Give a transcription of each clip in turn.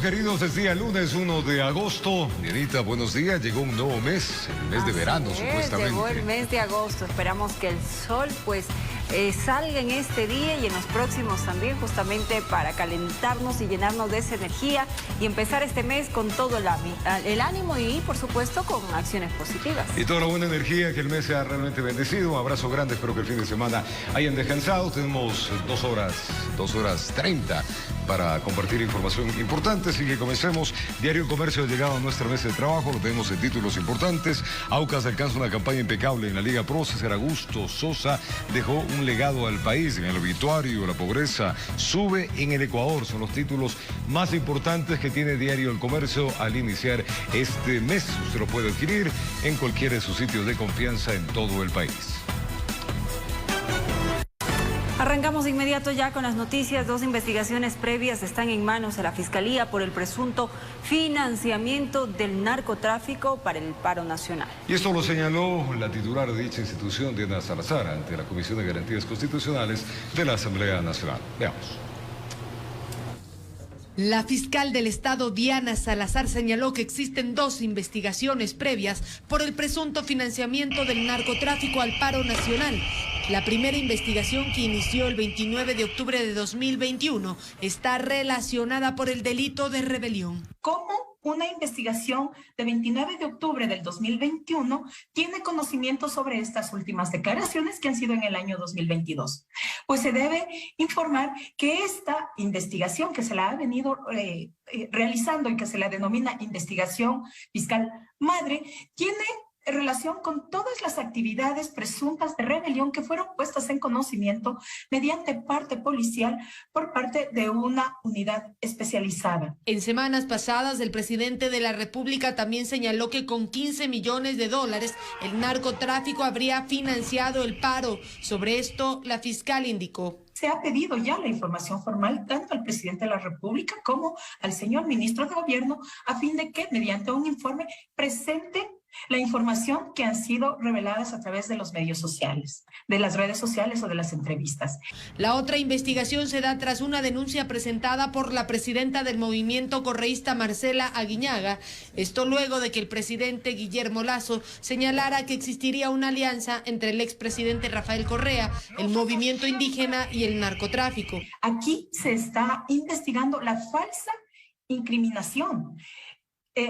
queridos, es día lunes 1 de agosto. Dianita, buenos días. Llegó un nuevo mes, el mes de verano, supuestamente. Llegó el mes de agosto. Esperamos que el sol, salga en este día y en los próximos también, justamente para calentarnos y llenarnos de esa energía y empezar este mes con todo el ánimo y, por supuesto, con acciones positivas. Y toda la buena energía, que el mes sea realmente bendecido. Un abrazo grande, espero que el fin de semana hayan descansado. Tenemos 2 horas 30 para compartir información importante, así que comencemos. Diario El Comercio ha llegado a nuestra mesa de trabajo, lo tenemos en títulos importantes. Aucas alcanza una campaña impecable en la Liga Pro. César Augusto Sosa dejó un legado al país en el obituario. La pobreza sube en el Ecuador. Son los títulos más importantes que tiene Diario El Comercio al iniciar este mes. Usted lo puede adquirir en cualquiera de sus sitios de confianza en todo el país. Arrancamos de inmediato ya con las noticias. 2 investigaciones previas están en manos de la Fiscalía por el presunto financiamiento del narcotráfico para el paro nacional. Y esto lo señaló la titular de dicha institución, Diana Salazar, ante la Comisión de Garantías Constitucionales de la Asamblea Nacional. Veamos. La fiscal del Estado, Diana Salazar, señaló que existen 2 investigaciones previas por el presunto financiamiento del narcotráfico al paro nacional. La primera investigación, que inició el 29 de octubre de 2021, está relacionada por el delito de rebelión. ¿Cómo una investigación de 29 de octubre del 2021 tiene conocimiento sobre estas últimas declaraciones que han sido en el año 2022? Pues se debe informar que esta investigación que se la ha venido realizando y que se la denomina investigación fiscal madre, tiene relación con todas las actividades presuntas de rebelión que fueron puestas en conocimiento mediante parte policial por parte de una unidad especializada. En semanas pasadas, el presidente de la República también señaló que con 15 millones de dólares el narcotráfico habría financiado el paro. Sobre esto, la fiscal indicó: se ha pedido ya la información formal tanto al presidente de la República como al señor ministro de Gobierno, a fin de que mediante un informe presente la información que han sido reveladas a través de los medios sociales, de las redes sociales o de las entrevistas. La otra investigación se da tras una denuncia presentada por la presidenta del movimiento correísta, Marcela Aguiñaga. Esto luego de que el presidente Guillermo Lasso señalara que existiría una alianza entre el expresidente Rafael Correa, el movimiento indígena y el narcotráfico. Aquí se está investigando la falsa incriminación.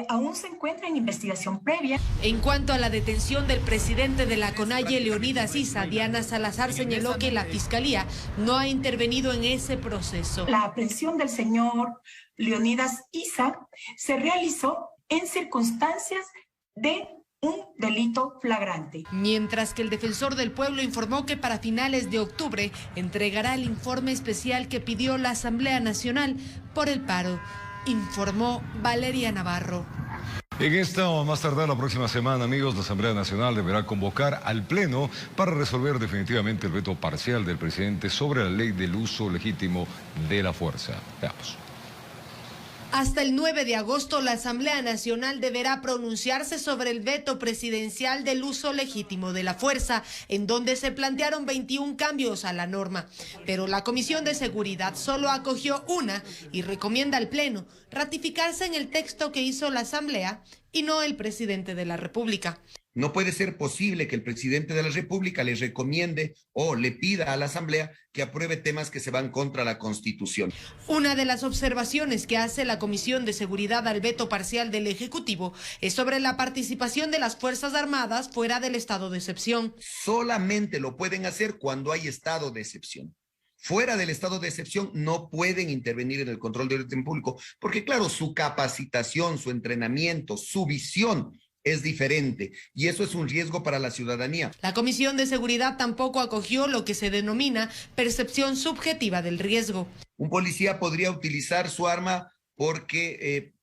Aún se encuentra en investigación previa. En cuanto a la detención del presidente de la CONAIE, Leonidas Issa, Diana Salazar señaló que la Fiscalía no ha intervenido en ese proceso. La aprehensión del señor Leonidas Issa se realizó en circunstancias de un delito flagrante. Mientras que el defensor del pueblo informó que para finales de octubre entregará el informe especial que pidió la Asamblea Nacional por el paro. Informó Valeria Navarro. En esta o más tardar la próxima semana, amigos, la Asamblea Nacional deberá convocar al Pleno para resolver definitivamente el veto parcial del presidente sobre la ley del uso legítimo de la fuerza. Veamos. Hasta el 9 de agosto, la Asamblea Nacional deberá pronunciarse sobre el veto presidencial del uso legítimo de la fuerza, en donde se plantearon 21 cambios a la norma. Pero la Comisión de Seguridad solo acogió una y recomienda al Pleno ratificarse en el texto que hizo la Asamblea y no el presidente de la República. No puede ser posible que el presidente de la República le recomiende o le pida a la Asamblea que apruebe temas que se van contra la Constitución. Una de las observaciones que hace la Comisión de Seguridad al veto parcial del Ejecutivo es sobre la participación de las Fuerzas Armadas fuera del estado de excepción. Solamente lo pueden hacer cuando hay estado de excepción. Fuera del estado de excepción no pueden intervenir en el control del orden público, porque claro, su capacitación, su entrenamiento, su visión es diferente y eso es un riesgo para la ciudadanía. La Comisión de Seguridad tampoco acogió lo que se denomina percepción subjetiva del riesgo. Un policía podría utilizar su arma porque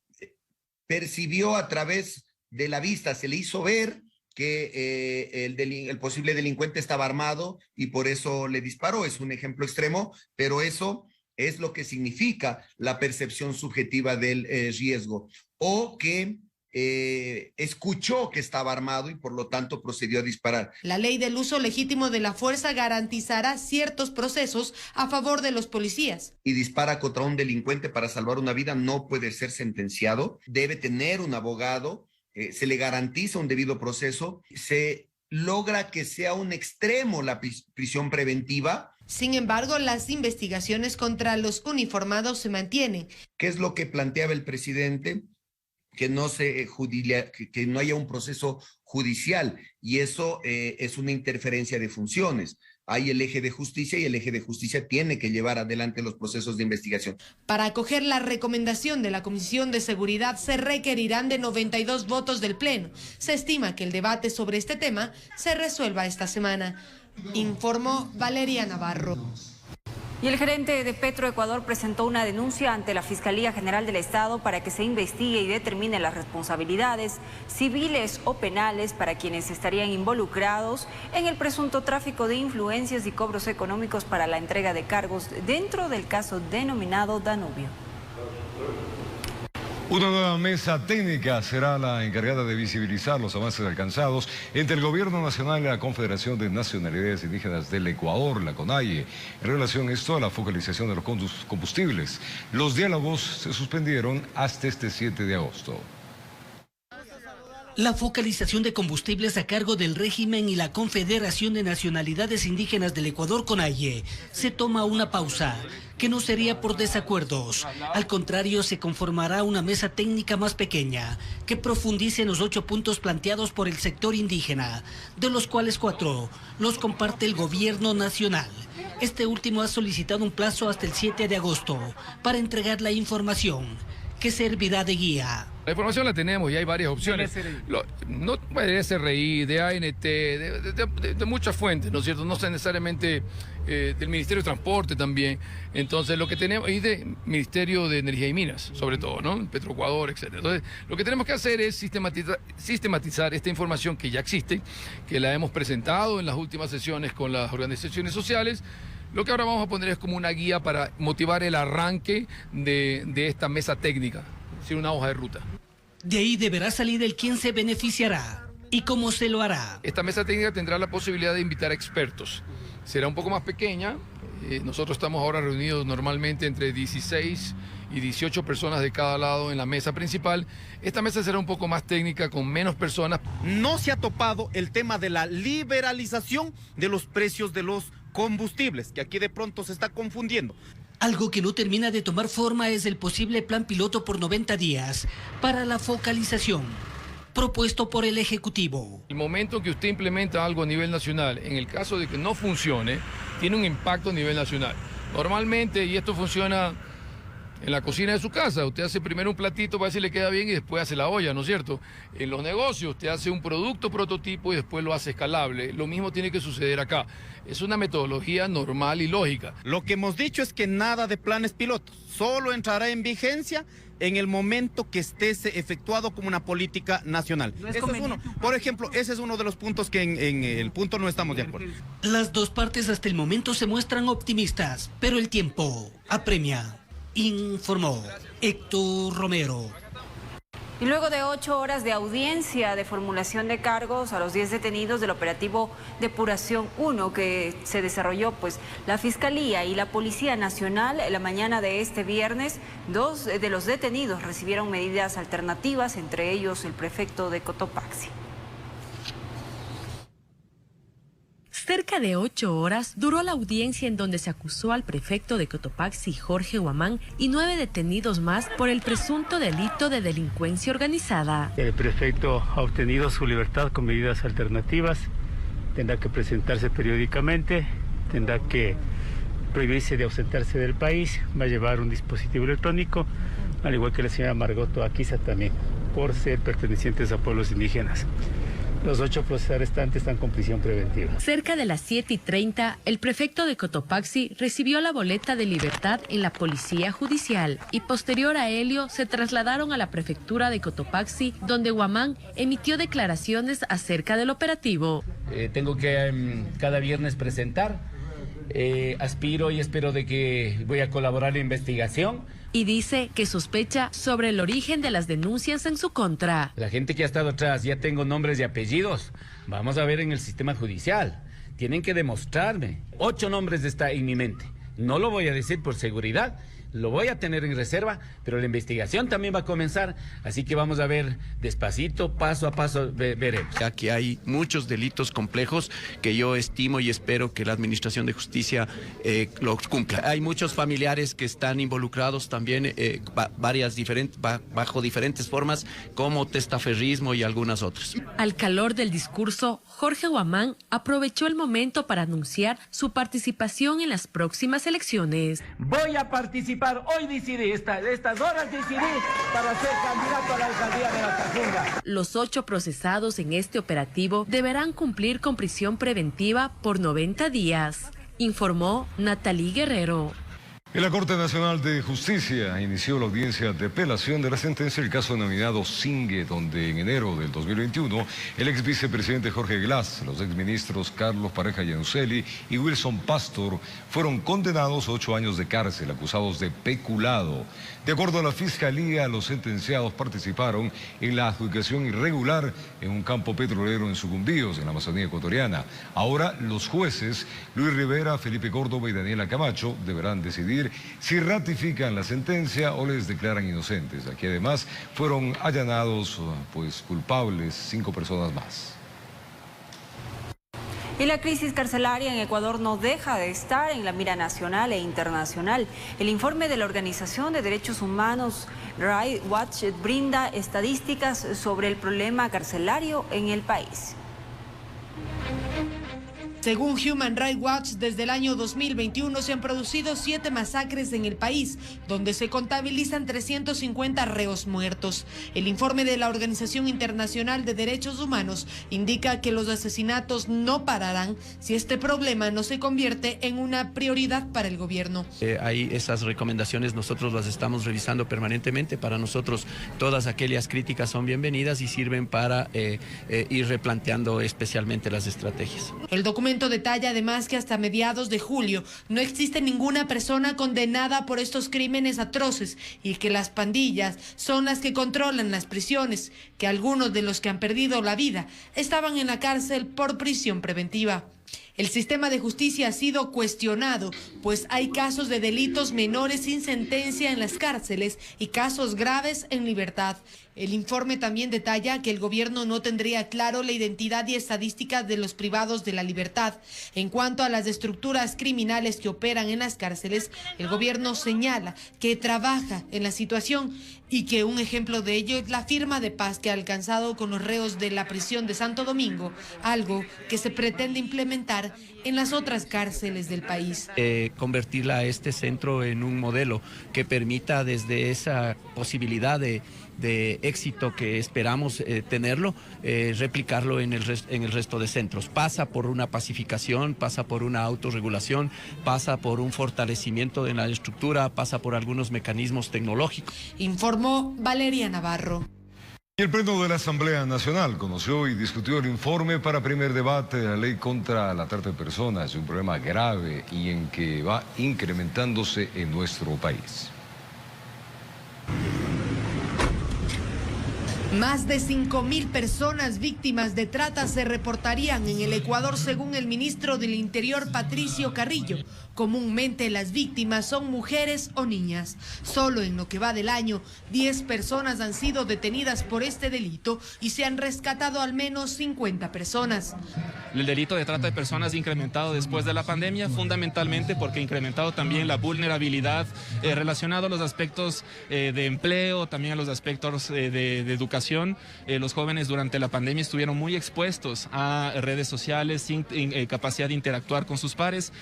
percibió a través de la vista, se le hizo ver que el posible delincuente estaba armado y por eso le disparó. Es un ejemplo extremo, pero eso es lo que significa la percepción subjetiva del riesgo. O que escuchó que estaba armado y por lo tanto procedió a disparar. La ley del uso legítimo de la fuerza garantizará ciertos procesos a favor de los policías. Y dispara contra un delincuente para salvar una vida, no puede ser sentenciado, debe tener un abogado, se le garantiza un debido proceso, se logra que sea un extremo la prisión preventiva. Sin embargo, las investigaciones contra los uniformados se mantienen. ¿Qué es lo que planteaba el presidente? Que no haya un proceso judicial, y eso es una interferencia de funciones. Hay el eje de justicia y el eje de justicia tiene que llevar adelante los procesos de investigación. Para acoger la recomendación de la Comisión de Seguridad se requerirán de 92 votos del Pleno. Se estima que el debate sobre este tema se resuelva esta semana. Informó Valeria Navarro. Y el gerente de Petroecuador presentó una denuncia ante la Fiscalía General del Estado para que se investigue y determine las responsabilidades civiles o penales para quienes estarían involucrados en el presunto tráfico de influencias y cobros económicos para la entrega de cargos dentro del caso denominado Danubio. Una nueva mesa técnica será la encargada de visibilizar los avances alcanzados entre el Gobierno Nacional y la Confederación de Nacionalidades Indígenas del Ecuador, la CONAIE, en relación a esto a la focalización de los combustibles. Los diálogos se suspendieron hasta este 7 de agosto. La focalización de combustibles a cargo del régimen y la Confederación de Nacionalidades Indígenas del Ecuador, CONAIE, se toma una pausa, que no sería por desacuerdos. Al contrario, se conformará una mesa técnica más pequeña, que profundice en los 8 puntos planteados por el sector indígena, de los cuales 4 los comparte el gobierno nacional. Este último ha solicitado un plazo hasta el 7 de agosto para entregar la información, que servirá de guía. La información la tenemos y hay varias opciones. De SRI, de ANT, de muchas fuentes, ¿no es cierto? No sé necesariamente del Ministerio de Transporte también. Entonces, lo que tenemos, y del Ministerio de Energía y Minas, sobre todo, ¿no? Petroecuador, etc. Entonces, lo que tenemos que hacer es sistematizar esta información que ya existe, que la hemos presentado en las últimas sesiones con las organizaciones sociales. Lo que ahora vamos a poner es como una guía para motivar el arranque de esta mesa técnica, es decir, una hoja de ruta. De ahí deberá salir el quién se beneficiará y cómo se lo hará. Esta mesa técnica tendrá la posibilidad de invitar a expertos. Será un poco más pequeña. Nosotros estamos ahora reunidos normalmente entre 16 y 18 personas de cada lado en la mesa principal. Esta mesa será un poco más técnica, con menos personas. No se ha topado el tema de la liberalización de los precios de los combustibles, que aquí de pronto se está confundiendo. Algo que no termina de tomar forma es el posible plan piloto por 90 días para la focalización, propuesto por el Ejecutivo. El momento que usted implementa algo a nivel nacional, en el caso de que no funcione, tiene un impacto a nivel nacional. Normalmente, y esto funciona en la cocina de su casa, usted hace primero un platito para ver si le queda bien y después hace la olla, ¿no es cierto? En los negocios, usted hace un producto prototipo y después lo hace escalable. Lo mismo tiene que suceder acá. Es una metodología normal y lógica. Lo que hemos dicho es que nada de planes pilotos, solo entrará en vigencia en el momento que esté efectuado como una política nacional. No es uno. Por ejemplo, ese es uno de los puntos que en el punto no estamos de acuerdo. Las dos partes hasta el momento se muestran optimistas, pero el tiempo apremia. Informó Héctor Romero. Y luego de 8 horas de audiencia de formulación de cargos a los 10 detenidos del operativo Depuración 1 que se desarrolló, pues la Fiscalía y la Policía Nacional, en la mañana de este viernes, 2 de los detenidos recibieron medidas alternativas, entre ellos el prefecto de Cotopaxi. Cerca de 8 horas duró la audiencia en donde se acusó al prefecto de Cotopaxi, Jorge Guamán, y 9 detenidos más por el presunto delito de delincuencia organizada. El prefecto ha obtenido su libertad con medidas alternativas, tendrá que presentarse periódicamente, tendrá que prohibirse de ausentarse del país, va a llevar un dispositivo electrónico, al igual que la señora Margot Aquiza también, por ser pertenecientes a pueblos indígenas. Los 8 restantes están con prisión preventiva. Cerca de las 7:30, el prefecto de Cotopaxi recibió la boleta de libertad en la Policía Judicial y posterior a ello se trasladaron a la prefectura de Cotopaxi, donde Guamán emitió declaraciones acerca del operativo. Tengo que cada viernes presentar. Aspiro y espero de que voy a colaborar en la investigación. y dice que sospecha sobre el origen de las denuncias en su contra. La gente que ha estado atrás, ya tengo nombres y apellidos. Vamos a ver en el sistema judicial. Tienen que demostrarme. 8 nombres está en mi mente. No lo voy a decir por seguridad. Lo voy a tener en reserva, pero la investigación también va a comenzar, así que vamos a ver despacito, paso a paso, veremos. Aquí hay muchos delitos complejos que yo estimo y espero que la Administración de Justicia los cumpla. Hay muchos familiares que están involucrados también bajo diferentes formas, como testaferrismo y algunas otras. Al calor del discurso, Jorge Guamán aprovechó el momento para anunciar su participación en las próximas elecciones. Voy a participar. Hoy decidí, estas horas decidí para ser candidato a la alcaldía de Latacunga. Los 8 procesados en este operativo deberán cumplir con prisión preventiva por 90 días, informó Natalie Guerrero. La Corte Nacional de Justicia inició la audiencia de apelación de la sentencia del caso denominado Singue, donde en enero del 2021 el ex vicepresidente Jorge Glass, los exministros Carlos Pareja Yanuseli y Wilson Pastor fueron condenados a 8 años de cárcel, acusados de peculado. De acuerdo a la Fiscalía, los sentenciados participaron en la adjudicación irregular en un campo petrolero en Sucumbíos, en la Amazonía ecuatoriana. Ahora los jueces Luis Rivera, Felipe Córdoba y Daniela Camacho deberán decidir si ratifican la sentencia o les declaran inocentes. Aquí además fueron allanados culpables 5 personas más. Y la crisis carcelaria en Ecuador no deja de estar en la mira nacional e internacional. El informe de la Organización de Derechos Humanos Rights Watch brinda estadísticas sobre el problema carcelario en el país. Según Human Rights Watch, desde el año 2021 se han producido 7 masacres en el país, donde se contabilizan 350 reos muertos. El informe de la Organización Internacional de Derechos Humanos indica que los asesinatos no pararán si este problema no se convierte en una prioridad para el gobierno. Ahí esas recomendaciones nosotros las estamos revisando permanentemente. Para nosotros todas aquellas críticas son bienvenidas y sirven para ir replanteando especialmente las estrategias. El documento detalla además que hasta mediados de julio no existe ninguna persona condenada por estos crímenes atroces y que las pandillas son las que controlan las prisiones, que algunos de los que han perdido la vida estaban en la cárcel por prisión preventiva. El sistema de justicia ha sido cuestionado, pues hay casos de delitos menores sin sentencia en las cárceles y casos graves en libertad. El informe también detalla que el gobierno no tendría claro la identidad y estadísticas de los privados de la libertad. En cuanto a las estructuras criminales que operan en las cárceles, el gobierno señala que trabaja en la situación y que un ejemplo de ello es la firma de paz que ha alcanzado con los reos de la prisión de Santo Domingo, algo que se pretende implementar en las otras cárceles del país. Convertirla a este centro en un modelo que permita desde esa posibilidad de éxito que esperamos tenerlo, replicarlo en el resto de centros. Pasa por una pacificación, pasa por una autorregulación, pasa por un fortalecimiento de la estructura, pasa por algunos mecanismos tecnológicos. Informó Valeria Navarro. Y el Pleno de la Asamblea Nacional conoció y discutió el informe para primer debate de la ley contra la trata de personas, un problema grave y en que va incrementándose en nuestro país. Más de 5.000 personas víctimas de trata se reportarían en el Ecuador, según el ministro del Interior, Patricio Carrillo. Comúnmente las víctimas son mujeres o niñas. Solo en lo que va del año, 10 personas han sido detenidas por este delito y se han rescatado al menos 50 personas. El delito de trata de personas ha incrementado después de la pandemia, fundamentalmente porque ha incrementado también la vulnerabilidad relacionada a los aspectos de empleo, también a los aspectos de educación. Los jóvenes durante la pandemia estuvieron muy expuestos a redes sociales sin capacidad de interactuar con sus pares.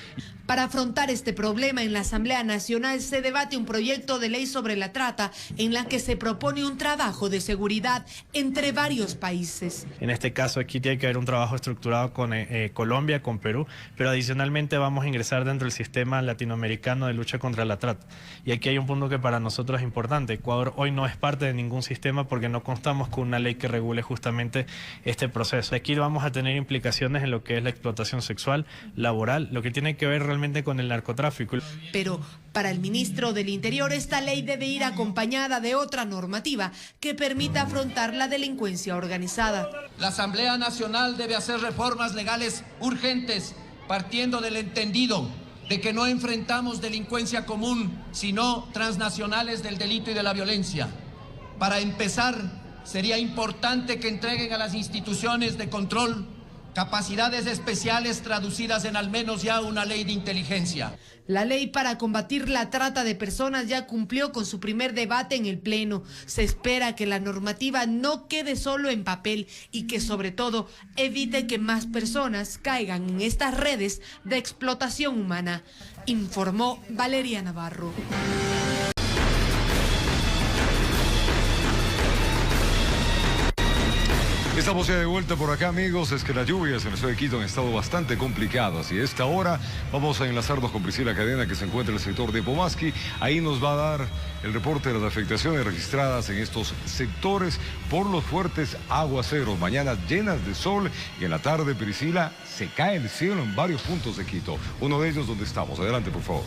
Para afrontar este problema, en la Asamblea Nacional se debate un proyecto de ley sobre la trata en la que se propone un trabajo de seguridad entre varios países. En este caso aquí tiene que haber un trabajo estructurado con Colombia, con Perú, pero adicionalmente vamos a ingresar dentro del sistema latinoamericano de lucha contra la trata. Y aquí hay un punto que para nosotros es importante. Ecuador hoy no es parte de ningún sistema porque no constamos con una ley que regule justamente este proceso. Aquí vamos a tener implicaciones en lo que es la explotación sexual, laboral, lo que tiene que ver realmente principalmente con el narcotráfico. Pero para el ministro del Interior, esta ley debe ir acompañada de otra normativa que permita afrontar la delincuencia organizada. La Asamblea Nacional debe hacer reformas legales urgentes, partiendo del entendido de que no enfrentamos delincuencia común, sino transnacionales del delito y de la violencia. Para empezar, sería importante que entreguen a las instituciones de control capacidades especiales traducidas en al menos ya una ley de inteligencia. La ley para combatir la trata de personas ya cumplió con su primer debate en el Pleno. Se espera que la normativa no quede solo en papel y que sobre todo evite que más personas caigan en estas redes de explotación humana, informó Valeria Navarro. Estamos ya de vuelta por acá, amigos. Es que las lluvias en el ciudad de Quito han estado bastante complicadas y a esta hora vamos a enlazarnos con Priscila Cadena, que se encuentra en el sector de Pomaski. Ahí nos va a dar el reporte de las afectaciones registradas en estos sectores por los fuertes aguaceros. Mañanas llenas de sol y en la tarde, Priscila, se cae el cielo en varios puntos de Quito. Uno de ellos donde estamos. Adelante, por favor.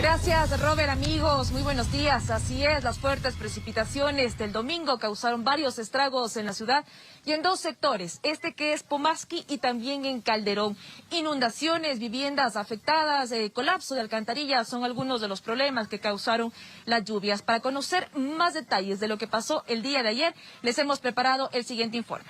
Gracias, Robert, amigos. Muy buenos días. Así es, las fuertes precipitaciones del domingo causaron varios estragos en la ciudad y en dos sectores, este que es Pomaski y también en Calderón. Inundaciones, viviendas afectadas, colapso de alcantarillas son algunos de los problemas que causaron las lluvias. Para conocer más detalles de lo que pasó el día de ayer, les hemos preparado el siguiente informe.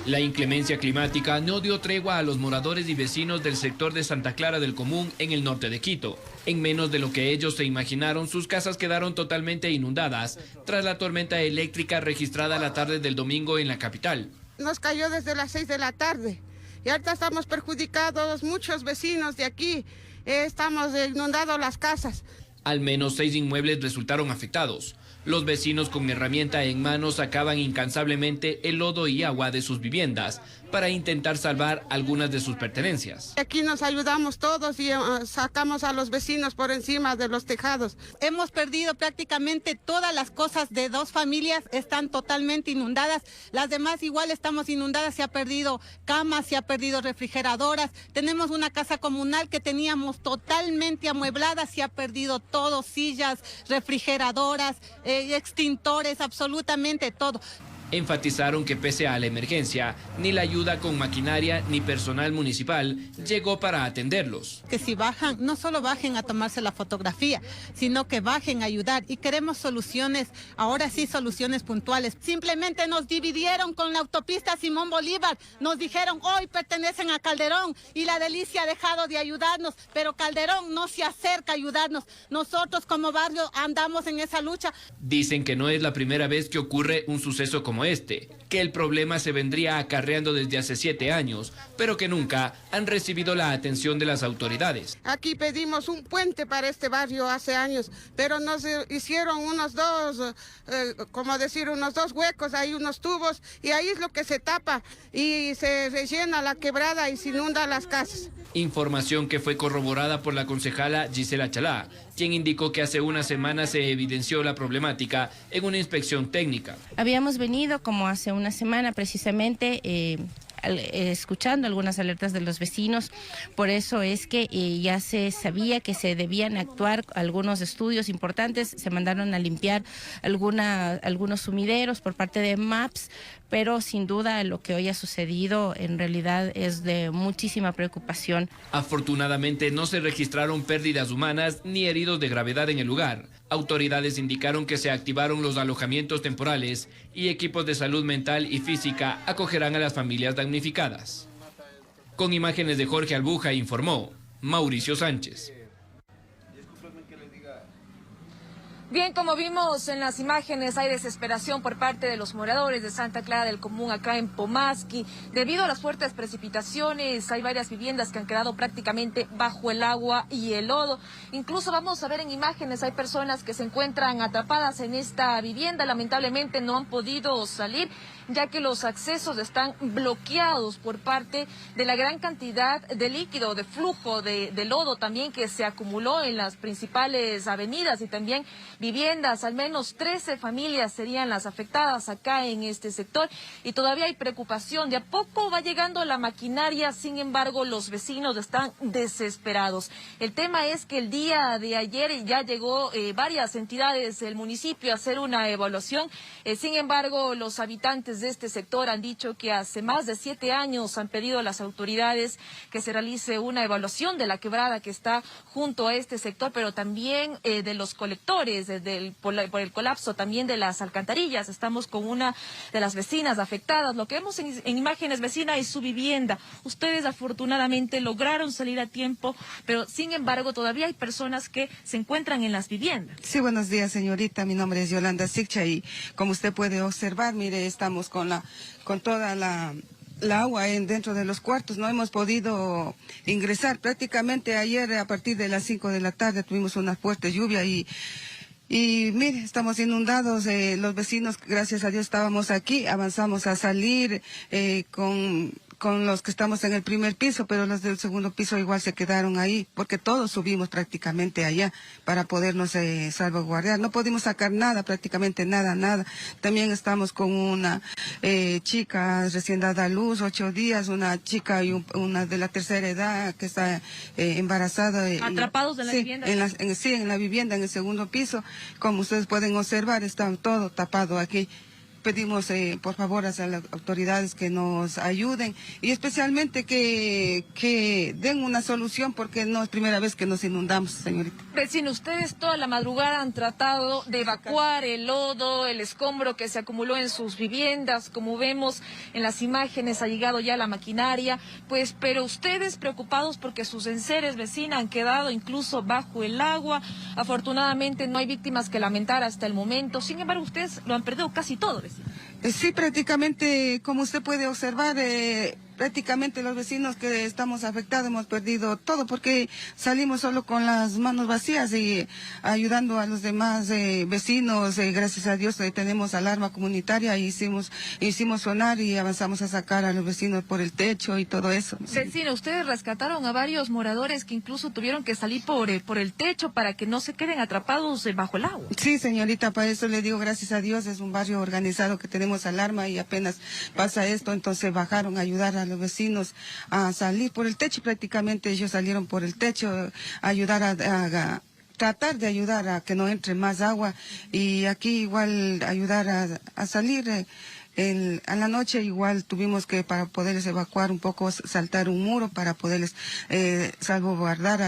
La inclemencia climática no dio tregua a los moradores y vecinos del sector de Santa Clara del Común en el norte de Quito. En menos de lo que ellos se imaginaron, sus casas quedaron totalmente inundadas tras la tormenta eléctrica registrada la tarde del domingo en la capital. Nos cayó desde las 6 de la tarde y ahorita estamos perjudicados, muchos vecinos de aquí, estamos inundados las casas. Al menos 6 inmuebles resultaron afectados. Los vecinos con herramienta en mano sacaban incansablemente el lodo y agua de sus viviendas para intentar salvar algunas de sus pertenencias. Aquí nos ayudamos todos y sacamos a los vecinos por encima de los tejados. Hemos perdido prácticamente todas las cosas de 2 familias, están totalmente inundadas. Las demás igual estamos inundadas, se ha perdido camas, se ha perdido refrigeradoras. Tenemos una casa comunal que teníamos totalmente amueblada, se ha perdido todo, sillas, refrigeradoras, extintores, absolutamente todo. Enfatizaron que pese a la emergencia, ni la ayuda con maquinaria ni personal municipal llegó para atenderlos. Que si bajan, no solo bajen a tomarse la fotografía, sino que bajen a ayudar. Y queremos soluciones, ahora sí soluciones puntuales. Simplemente nos dividieron con la autopista Simón Bolívar. Nos dijeron, hoy pertenecen a Calderón y la Delicia ha dejado de ayudarnos, pero Calderón no se acerca a ayudarnos. Nosotros como barrio andamos en esa lucha. Dicen que no es la primera vez que ocurre un suceso como este, que el problema se vendría acarreando desde hace 7 años, pero que nunca han recibido la atención de las autoridades. Aquí pedimos un puente para este barrio hace años, pero nos hicieron unos dos huecos, hay unos tubos, y ahí es lo que se tapa, y se rellena la quebrada y se inunda las casas. Información que fue corroborada por la concejala Gisela Chalá, quien indicó que hace una semana se evidenció la problemática en una inspección técnica. Habíamos venido como hace una semana precisamente escuchando algunas alertas de los vecinos, por eso es que ya se sabía que se debían actuar algunos estudios importantes, se mandaron a limpiar algunos sumideros por parte de MAPS, pero sin duda lo que hoy ha sucedido en realidad es de muchísima preocupación. Afortunadamente no se registraron pérdidas humanas ni heridos de gravedad en el lugar. Autoridades indicaron que se activaron los alojamientos temporales y equipos de salud mental y física acogerán a las familias damnificadas. Con imágenes de Jorge Albuja informó Mauricio Sánchez. Bien, como vimos en las imágenes, hay desesperación por parte de los moradores de Santa Clara del Común, acá en Pomaski. Debido a las fuertes precipitaciones, hay varias viviendas que han quedado prácticamente bajo el agua y el lodo. Incluso vamos a ver en imágenes, hay personas que se encuentran atrapadas en esta vivienda, lamentablemente no han podido salir. ya que los accesos están bloqueados por parte de la gran cantidad de líquido, de flujo de lodo también que se acumuló en las principales avenidas y también viviendas. Al menos 13 familias serían las afectadas acá en este sector y todavía hay preocupación. De a poco va llegando la maquinaria, sin embargo los vecinos están desesperados. El tema es que el día de ayer ya llegó varias entidades del municipio a hacer una evaluación. Sin embargo, los habitantes de este sector han dicho que hace más de 7 años han pedido a las autoridades que se realice una evaluación de la quebrada que está junto a este sector, pero también de los colectores, por el colapso también de las alcantarillas. Estamos con una de las vecinas afectadas. Lo que vemos en imágenes, vecina, es su vivienda. Ustedes afortunadamente lograron salir a tiempo, pero sin embargo todavía hay personas que se encuentran en las viviendas. Sí, buenos días, señorita. Mi nombre es Yolanda Siccha y como usted puede observar, mire, estamos con toda la agua dentro de los cuartos. No hemos podido ingresar. Prácticamente ayer a partir de las 5 de la tarde tuvimos una fuerte lluvia y mire, estamos inundados. Los vecinos, gracias a Dios, estábamos aquí. Avanzamos a salir con los que estamos en el primer piso, pero los del segundo piso igual se quedaron ahí, porque todos subimos prácticamente allá para podernos salvaguardar. No pudimos sacar nada, prácticamente nada. También estamos con una chica recién dada a luz, 8 días, una chica y una de la tercera edad que está embarazada. ¿Atrapados en la vivienda? En la vivienda, en el segundo piso. Como ustedes pueden observar, está todo tapado aquí. Pedimos por favor a las autoridades que nos ayuden y especialmente que den una solución porque no es primera vez que nos inundamos, señorita. Vecino, ustedes toda la madrugada han tratado de evacuar el lodo, el escombro que se acumuló en sus viviendas. Como vemos en las imágenes, ha llegado ya la maquinaria, pero ustedes preocupados porque sus enseres, vecina, han quedado incluso bajo el agua. Afortunadamente no hay víctimas que lamentar hasta el momento. Sin embargo, ustedes lo han perdido casi todo, vecino. Sí, prácticamente, como usted puede observar, prácticamente los vecinos que estamos afectados hemos perdido todo porque salimos solo con las manos vacías y ayudando a los demás vecinos. Gracias a Dios tenemos alarma comunitaria y hicimos sonar y avanzamos a sacar a los vecinos por el techo y todo eso. Vecina, ustedes rescataron a varios moradores que incluso tuvieron que salir por el techo para que no se queden atrapados bajo el agua. Sí, señorita, para eso le digo gracias a Dios, es un barrio organizado que tenemos alarma y apenas pasa esto, entonces bajaron a ayudar a los vecinos a salir por el techo. Prácticamente ellos salieron por el techo a ayudar a tratar de ayudar a que no entre más agua y aquí igual ayudar a salir. A la noche igual tuvimos que, para poderles evacuar un poco, saltar un muro para poderles salvaguardar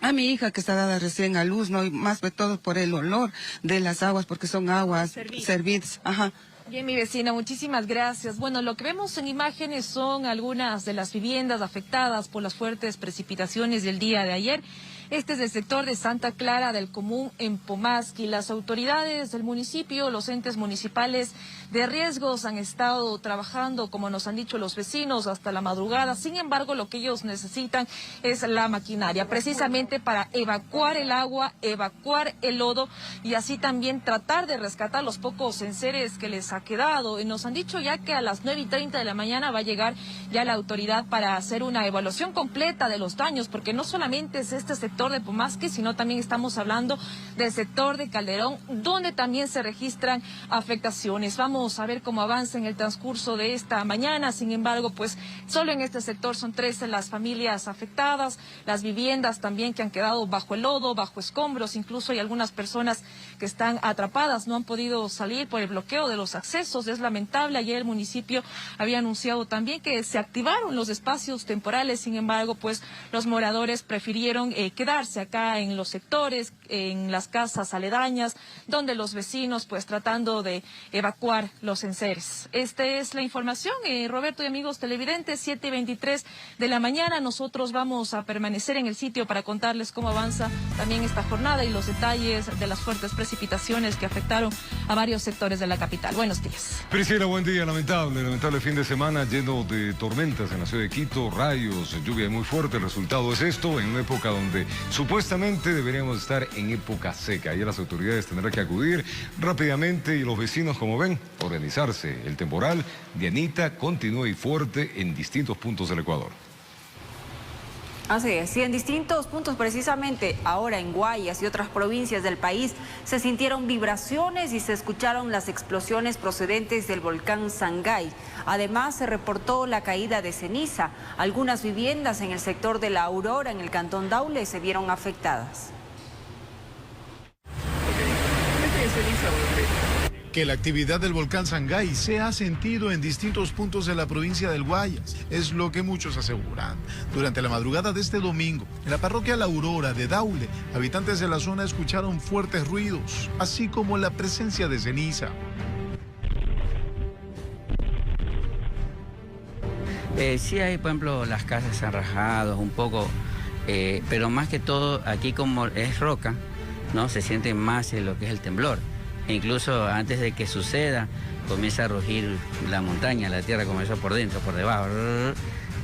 a mi hija que está dada recién a luz, no, y más de todo por el olor de las aguas, porque son aguas servidas. Ajá. Bien, mi vecina, muchísimas gracias. Bueno, lo que vemos en imágenes son algunas de las viviendas afectadas por las fuertes precipitaciones del día de ayer. Este es el sector de Santa Clara del Común en Pomasqui. Las autoridades del municipio, los entes municipales de riesgos han estado trabajando, como nos han dicho los vecinos, hasta la madrugada. Sin embargo, lo que ellos necesitan es la maquinaria, precisamente para evacuar el agua, evacuar el lodo y así también tratar de rescatar los pocos enseres que les ha quedado. Y nos han dicho ya que a las 9:30 de la mañana va a llegar ya la autoridad para hacer una evaluación completa de los daños, porque no solamente es este sector de Pomasqui, sino también estamos hablando del sector de Calderón, donde también se registran afectaciones. Vamos a ver cómo avanza en el transcurso de esta mañana. Sin embargo, pues solo en este sector son 13 las familias afectadas, las viviendas también que han quedado bajo el lodo, bajo escombros, incluso hay algunas personas que están atrapadas, no han podido salir por el bloqueo de los accesos. Es lamentable. Ayer el municipio había anunciado también que se activaron los espacios temporales. Sin embargo, pues los moradores prefirieron quedarse acá en los sectores, en las casas aledañas, donde los vecinos pues tratando de evacuar los enseres. Esta es la información, Roberto y amigos televidentes, 7:23 de la mañana. Nosotros vamos a permanecer en el sitio para contarles cómo avanza también esta jornada y los detalles de las fuertes precipitaciones que afectaron a varios sectores de la capital. Buenos días. Priscila, buen día. Lamentable fin de semana lleno de tormentas en la ciudad de Quito, rayos, lluvia muy fuerte. El resultado es esto, en una época donde supuestamente deberíamos estar en en época seca. Ahí las autoridades tendrán que acudir rápidamente y los vecinos, como ven, organizarse. El temporal Dianita continúa y fuerte en distintos puntos del Ecuador. Así es, y en distintos puntos, precisamente ahora en Guayas y otras provincias del país, se sintieron vibraciones y se escucharon las explosiones procedentes del volcán Sangay. Además, se reportó la caída de ceniza. Algunas viviendas en el sector de La Aurora, en el cantón Daule, se vieron afectadas. Que la actividad del volcán Sangay se ha sentido en distintos puntos de la provincia del Guayas, es lo que muchos aseguran. Durante la madrugada de este domingo, en la parroquia La Aurora de Daule, habitantes de la zona escucharon fuertes ruidos, así como la presencia de ceniza. Sí hay, por ejemplo, las casas se han rajado un poco, pero más que todo aquí como es roca, ¿no? Se siente más lo que es el temblor. E incluso antes de que suceda, comienza a rugir la montaña, la tierra comenzó por dentro, por debajo.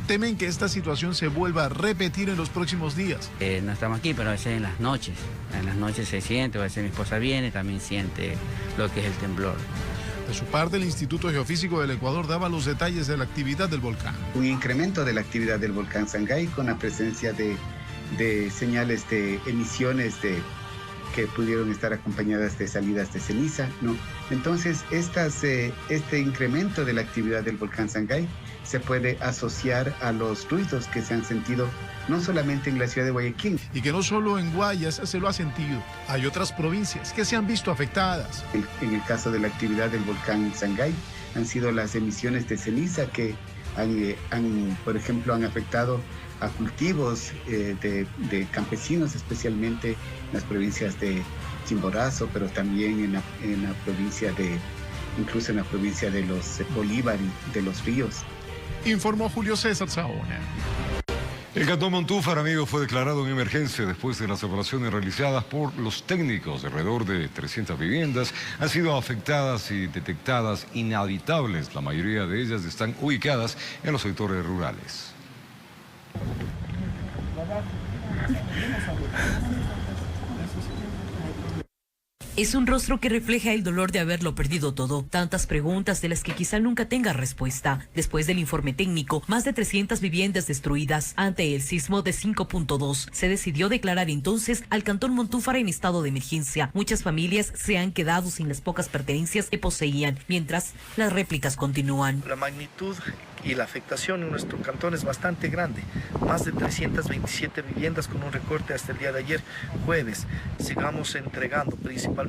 Temen que esta situación se vuelva a repetir en los próximos días. No estamos aquí, pero a veces en las noches se siente, a veces mi esposa viene, también siente lo que es el temblor. De su parte, el Instituto Geofísico del Ecuador daba los detalles de la actividad del volcán. Un incremento de la actividad del volcán Sangay con la presencia de señales de emisiones que pudieron estar acompañadas de salidas de ceniza, ¿no? Entonces, este incremento de la actividad del volcán Sangay se puede asociar a los ruidos que se han sentido no solamente en la ciudad de Guayaquil. Y que no solo en Guayas se lo ha sentido, hay otras provincias que se han visto afectadas. En el caso de la actividad del volcán Sangay, han sido las emisiones de ceniza que por ejemplo, han afectado a cultivos de campesinos, especialmente en las provincias de Chimborazo, pero también en la provincia incluso en la provincia de los Bolívar y de los Ríos. Informó Julio César Saona. El cantón Montúfar, amigos, fue declarado en emergencia después de las evaluaciones realizadas por los técnicos. Alrededor de 300 viviendas han sido afectadas y detectadas inhabitables. La mayoría de ellas están ubicadas en los sectores rurales. Es un rostro que refleja el dolor de haberlo perdido todo. Tantas preguntas de las que quizá nunca tenga respuesta. Después del informe técnico, más de 300 viviendas destruidas. Ante el sismo de 5.2, se decidió declarar entonces al cantón Montúfar en estado de emergencia. Muchas familias se han quedado sin las pocas pertenencias que poseían, mientras las réplicas continúan. La magnitud y la afectación en nuestro cantón es bastante grande. Más de 327 viviendas con un recorte hasta el día de ayer, jueves. Sigamos entregando principalmente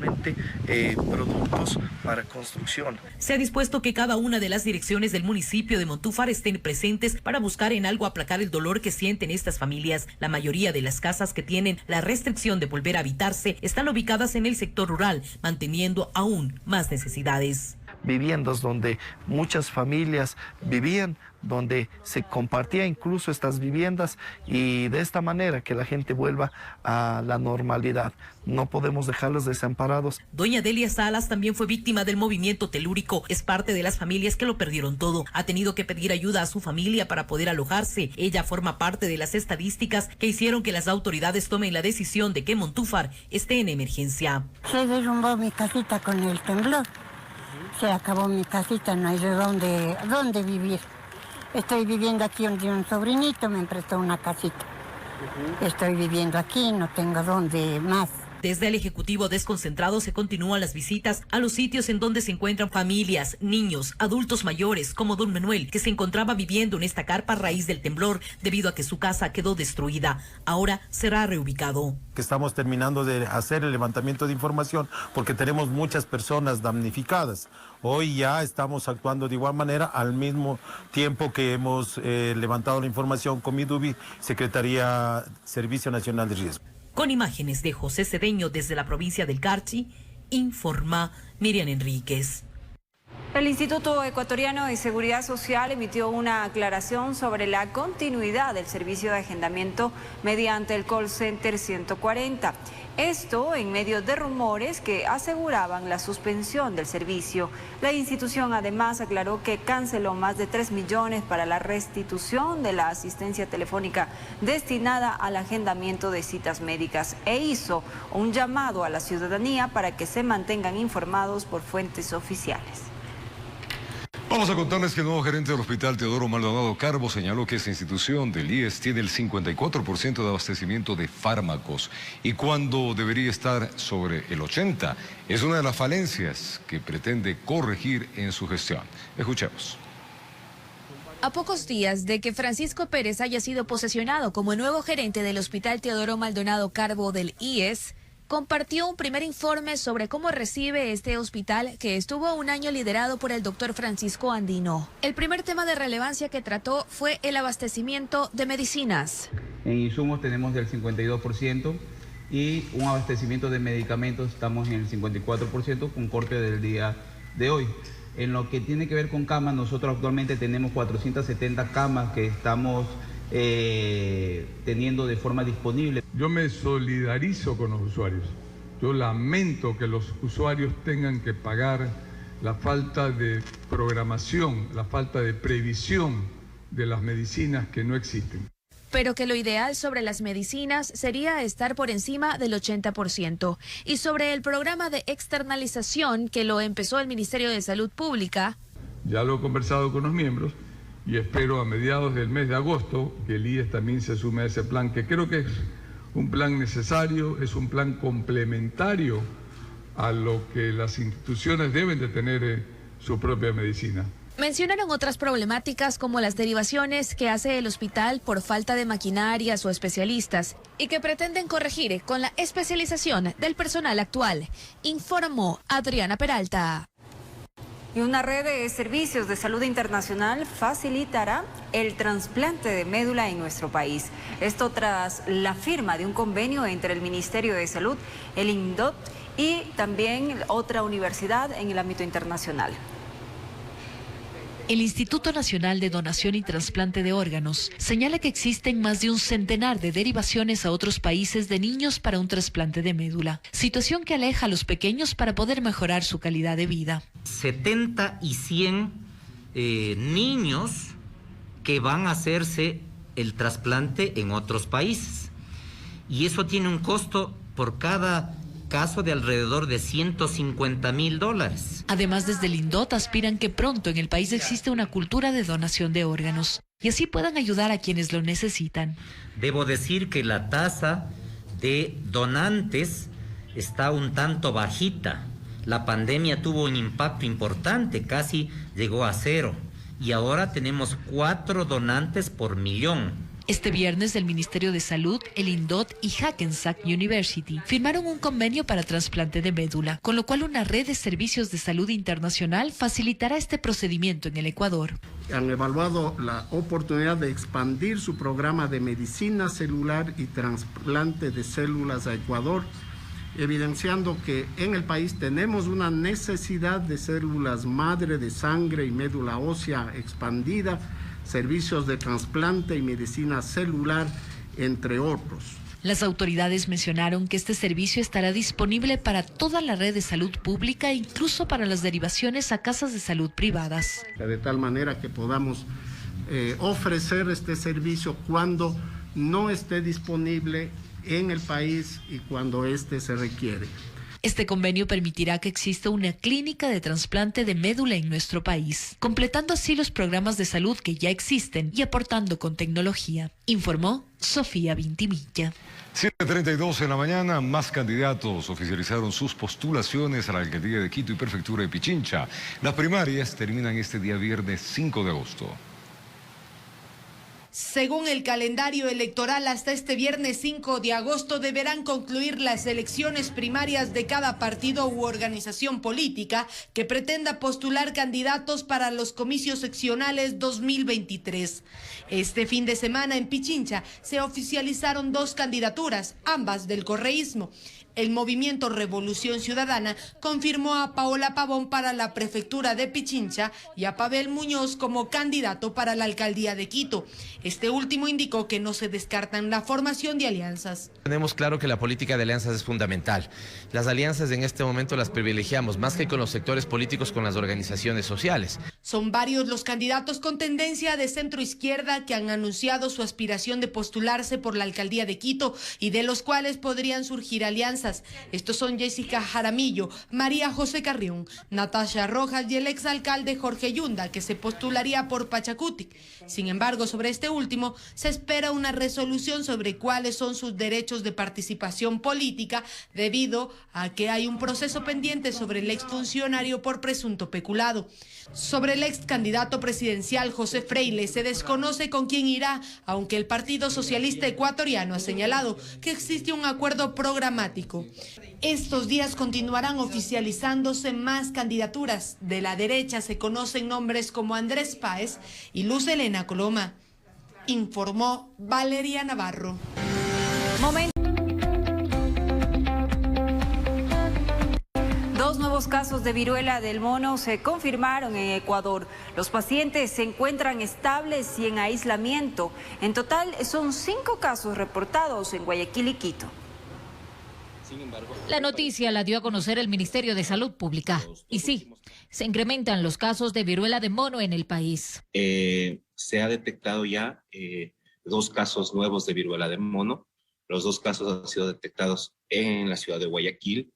productos para construcción. Se ha dispuesto que cada una de las direcciones del municipio de Montúfar estén presentes para buscar en algo aplacar el dolor que sienten estas familias. La mayoría de las casas que tienen la restricción de volver a habitarse están ubicadas en el sector rural, manteniendo aún más necesidades. Viviendas donde muchas familias vivían, donde se compartía incluso estas viviendas y de esta manera que la gente vuelva a la normalidad. No podemos dejarlos desamparados. Doña Delia Salas también fue víctima del movimiento telúrico. Es parte de las familias que lo perdieron todo. Ha tenido que pedir ayuda a su familia para poder alojarse. Ella forma parte de las estadísticas que hicieron que las autoridades tomen la decisión de que Montúfar esté en emergencia. Se derrumbó mi casita con el temblor. Se acabó mi casita, no hay de dónde vivir. Estoy viviendo aquí donde un sobrinito me prestó una casita. Estoy viviendo aquí, no tengo dónde más. Desde el Ejecutivo desconcentrado se continúan las visitas a los sitios en donde se encuentran familias, niños, adultos mayores, como don Manuel, que se encontraba viviendo en esta carpa a raíz del temblor debido a que su casa quedó destruida. Ahora será reubicado. Que estamos terminando de hacer el levantamiento de información porque tenemos muchas personas damnificadas. Hoy ya estamos actuando de igual manera al mismo tiempo que hemos levantado la información con MIDUBI, Secretaría Servicio Nacional de Riesgo. Con imágenes de José Cedeño desde la provincia del Carchi, informa Miriam Enríquez. El Instituto Ecuatoriano de Seguridad Social emitió una aclaración sobre la continuidad del servicio de agendamiento mediante el call center 140. Esto en medio de rumores que aseguraban la suspensión del servicio. La institución además aclaró que canceló más de 3 millones para la restitución de la asistencia telefónica destinada al agendamiento de citas médicas e hizo un llamado a la ciudadanía para que se mantengan informados por fuentes oficiales. Vamos a contarles que el nuevo gerente del Hospital Teodoro Maldonado Carbo señaló que esta institución del IES tiene el 54% de abastecimiento de fármacos y cuando debería estar sobre el 80%. Es una de las falencias que pretende corregir en su gestión. Escuchemos. A pocos días de que Francisco Pérez haya sido posesionado como nuevo gerente del Hospital Teodoro Maldonado Carbo del IES, compartió un primer informe sobre cómo recibe este hospital que estuvo un año liderado por el doctor Francisco Andino. El primer tema de relevancia que trató fue el abastecimiento de medicinas. En insumos tenemos del 52% y un abastecimiento de medicamentos estamos en el 54% con corte del día de hoy. En lo que tiene que ver con camas, nosotros actualmente tenemos 470 camas que estamos teniendo de forma disponible. Yo me solidarizo con los usuarios. Yo lamento que los usuarios tengan que pagar la falta de programación, la falta de previsión de las medicinas que no existen. Pero que lo ideal sobre las medicinas sería estar por encima del 80%. Y sobre el programa de externalización que lo empezó el Ministerio de Salud Pública. Ya lo he conversado con los miembros y espero a mediados del mes de agosto que el IES también se sume a ese plan, que creo que es un plan necesario, es un plan complementario a lo que las instituciones deben de tener su propia medicina. Mencionaron otras problemáticas como las derivaciones que hace el hospital por falta de maquinarias o especialistas y que pretenden corregir con la especialización del personal actual, informó Adriana Peralta. Y una red de servicios de salud internacional facilitará el trasplante de médula en nuestro país. Esto tras la firma de un convenio entre el Ministerio de Salud, el INDOT y también otra universidad en el ámbito internacional. El Instituto Nacional de Donación y Trasplante de Órganos señala que existen más de un centenar de derivaciones a otros países de niños para un trasplante de médula, situación que aleja a los pequeños para poder mejorar su calidad de vida. 70 y 100 niños que van a hacerse el trasplante en otros países. Y eso tiene un costo por cada caso de alrededor de $150,000. Además, desde el INDOT aspiran que pronto en el país existe una cultura de donación de órganos y así puedan ayudar a quienes lo necesitan. Debo decir que la tasa de donantes está un tanto bajita. La pandemia tuvo un impacto importante, casi llegó a 0. Y ahora tenemos 4 donantes por millón. Este viernes el Ministerio de Salud, el INDOT y Hackensack University firmaron un convenio para trasplante de médula, con lo cual una red de servicios de salud internacional facilitará este procedimiento en el Ecuador. Han evaluado la oportunidad de expandir su programa de medicina celular y trasplante de células a Ecuador, evidenciando que en el país tenemos una necesidad de células madre de sangre y médula ósea expandida, servicios de trasplante y medicina celular, entre otros. Las autoridades mencionaron que este servicio estará disponible para toda la red de salud pública e incluso para las derivaciones a casas de salud privadas. De tal manera que podamos ofrecer este servicio cuando no esté disponible en el país y cuando éste se requiere. Este convenio permitirá que exista una clínica de trasplante de médula en nuestro país, completando así los programas de salud que ya existen y aportando con tecnología, informó Sofía Vintimilla. 7:32 en la mañana, más candidatos oficializaron sus postulaciones a la alcaldía de Quito y prefectura de Pichincha. Las primarias terminan este día viernes 5 de agosto. Según el calendario electoral, hasta este viernes 5 de agosto deberán concluir las elecciones primarias de cada partido u organización política que pretenda postular candidatos para los comicios seccionales 2023. Este fin de semana en Pichincha se oficializaron 2 candidaturas, ambas del correísmo. El movimiento Revolución Ciudadana confirmó a Paola Pavón para la prefectura de Pichincha y a Pavel Muñoz como candidato para la alcaldía de Quito. Este último indicó que no se descartan la formación de alianzas. Tenemos claro que la política de alianzas es fundamental. Las alianzas en este momento las privilegiamos más que con los sectores políticos, con las organizaciones sociales. Son varios los candidatos con tendencia de centro izquierda que han anunciado su aspiración de postularse por la alcaldía de Quito y de los cuales podrían surgir alianzas. Estos son Jessica Jaramillo, María José Carrión, Natasha Rojas y el exalcalde Jorge Yunda, que se postularía por Pachacutic. Sin embargo, sobre este último se espera una resolución sobre cuáles son sus derechos de participación política, debido a que hay un proceso pendiente sobre el exfuncionario por presunto peculado. Sobre el ex candidato presidencial José Freile se desconoce con quién irá, aunque el Partido Socialista Ecuatoriano ha señalado que existe un acuerdo programático. Estos días continuarán oficializándose más candidaturas. De la derecha se conocen nombres como Andrés Páez y Luz Helena Coloma. Informó Valeria Navarro. Dos nuevos casos de viruela del mono se confirmaron en Ecuador. Los pacientes se encuentran estables y en aislamiento. En total son 5 casos reportados en Guayaquil y Quito. La noticia la dio a conocer el Ministerio de Salud Pública. Y sí, se incrementan los casos de viruela de mono en el país. Se ha detectado ya 2 casos nuevos de viruela de mono. Los 2 casos han sido detectados en la ciudad de Guayaquil.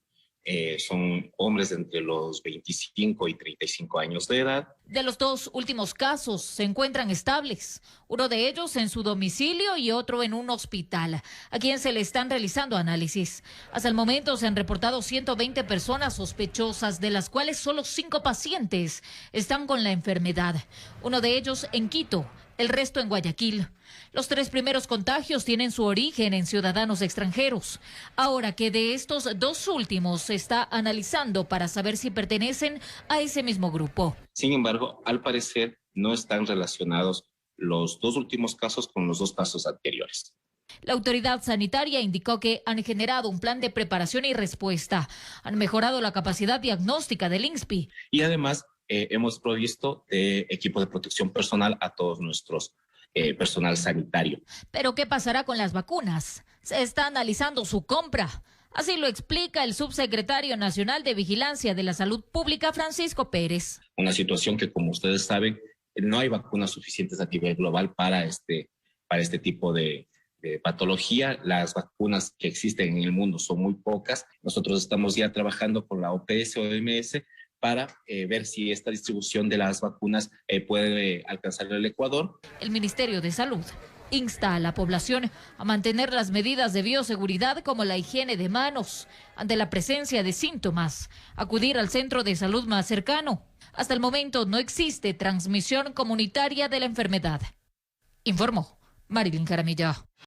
Son hombres de entre los 25 y 35 años de edad. De los 2 últimos casos se encuentran estables, uno de ellos en su domicilio y otro en un hospital, a quien se le están realizando análisis. Hasta el momento se han reportado 120 personas sospechosas, de las cuales solo 5 pacientes están con la enfermedad, uno de ellos en Quito, el resto en Guayaquil. Los 3 primeros contagios tienen su origen en ciudadanos extranjeros. Ahora que de estos 2 últimos se está analizando para saber si pertenecen a ese mismo grupo. Sin embargo, al parecer no están relacionados los 2 últimos casos con los 2 casos anteriores. La autoridad sanitaria indicó que han generado un plan de preparación y respuesta. Han mejorado la capacidad diagnóstica del INSPI. Y además hemos provisto de equipo de protección personal a todos nuestros personal sanitario. ¿Pero qué pasará con las vacunas? Se está analizando su compra. Así lo explica el subsecretario nacional de Vigilancia de la Salud Pública, Francisco Pérez. Una situación que, como ustedes saben, no hay vacunas suficientes a nivel global para este tipo de patología. Las vacunas que existen en el mundo son muy pocas. Nosotros estamos ya trabajando con la OPS-OMS para ver si esta distribución de las vacunas puede alcanzar el Ecuador. El Ministerio de Salud insta a la población a mantener las medidas de bioseguridad como la higiene de manos. Ante la presencia de síntomas, acudir al centro de salud más cercano. Hasta el momento no existe transmisión comunitaria de la enfermedad. Informó Marilyn Jaramillo.